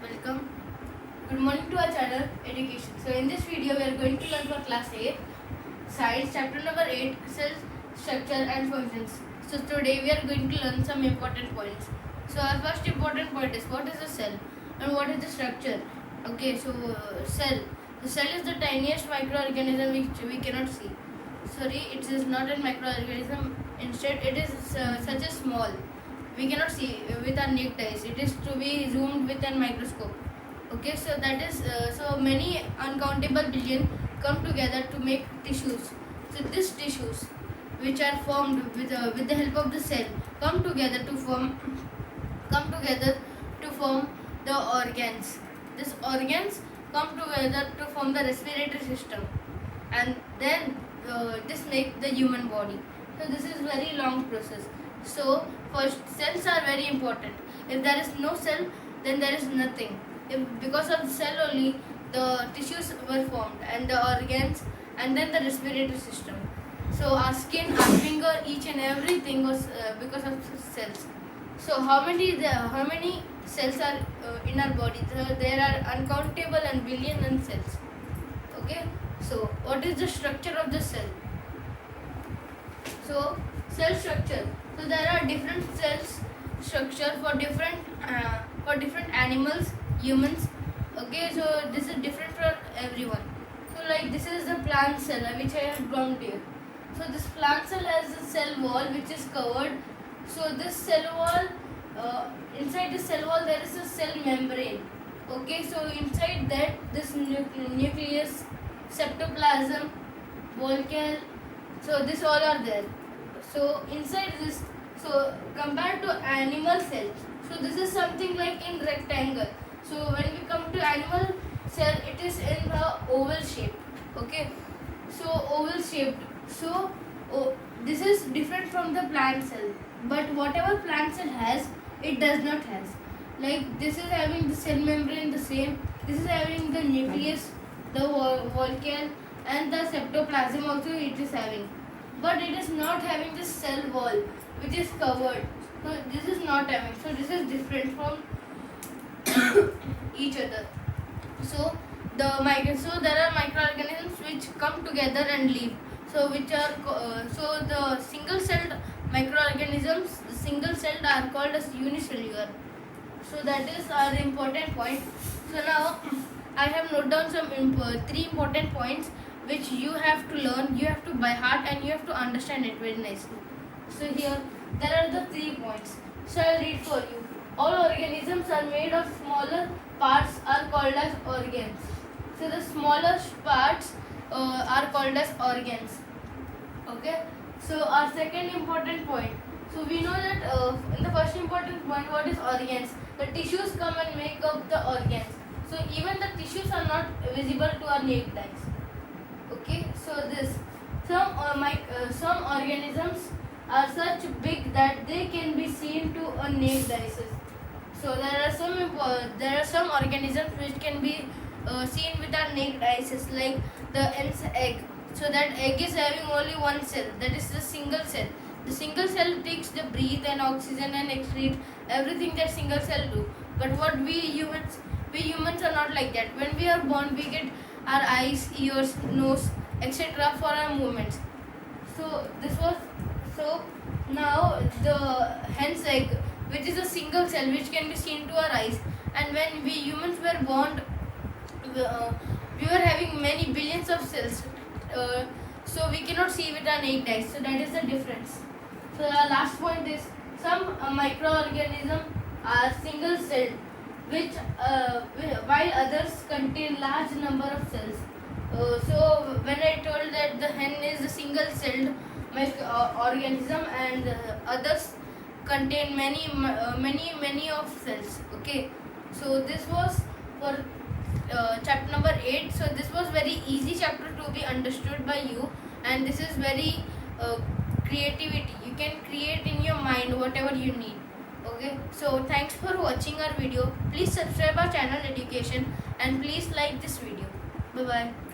Welcome. Good morning to our channel Education. So in this video we are going to learn for class 8 Science chapter number 8 Cell Structure and Functions. So today we are going to learn some important points. So our first important point is what is a cell and what is the structure. Okay, so cell. The cell is the tiniest microorganism which we cannot see. Sorry, it is not a microorganism. Instead, it is such a small. We cannot see with our naked eyes. It is to be zoomed with a microscope. Okay, so that is so many uncountable billion come together to make tissues. So these tissues, which are formed with the help of the cell, come together to form the organs. These organs come together to form the respiratory system, and then this make the human body. So this is very long process. So first, cells are very important. If there is no cell, then there is nothing. Because of the cell only, the tissues were formed and the organs, and then the respiratory system. So our skin, our finger, each and everything was because of cells. So how many cells are in our body? There are uncountable and billion cells. Okay. So what is the structure of the cell? So cell structure. So there are different cells structure for different animals, humans. Okay, so this is different for everyone. So like this is the plant cell which I have drawn here. So this plant cell has a cell wall which is covered. So this cell wall, inside the cell wall there is a cell membrane. Okay, so inside that this nucleus, cytoplasm, volcule, so this all are there. So inside this, so compared to animal cells, so this is something like in rectangle. So when we come to animal cell, it is in the oval shape. Okay, so oval shaped. So this is different from the plant cell. But whatever plant cell has, it does not has. Like this is having the cell membrane the same. This is having the nucleus, the volcule, and the cytoplasm also it is having. But it is not having this cell wall which is covered. So this is not having. So this is different from each other. So there are microorganisms which come together and live. So the single celled microorganisms, single celled are called as unicellular. So that is our important point. So now I have noted down some 3 important points which you have to learn, you have to by heart, and you have to understand it very nicely. So here there are the 3 points. So I'll read for you. All organisms are made of smaller parts are called as organs. So the smallest parts are called as organs. Okay. So our second important point. So we know that in the first important point, what is organs? The tissues come and make up the organs. So even the tissues are not visible to our naked eyes. Okay, so some organisms are such big that they can be seen to a naked eyes. So there are some organisms which can be seen with our naked eyes, like the hen's egg. So that egg is having only one cell, that is the single cell. The single cell takes the breath and oxygen and excrete everything that single cell do. But what we humans are not like that. When we are born, we get our eyes, ears, nose, etc. for our movements. So now the hen's egg, which is a single cell which can be seen to our eyes, and when we humans were born, we were having many billions of cells. So we cannot see with our naked eyes. So that is the difference. So the last point is some microorganisms are single celled, while others contain large number of cells. So when I told that the hen is a single celled organism and others contain many of cells. Okay, so this was for chapter number 8. So this was very easy chapter to be understood by you, and this is very creativity. You can create in your mind whatever you need. Okay, so thanks for watching our video. Please subscribe our channel Education, and please like this video. Bye bye.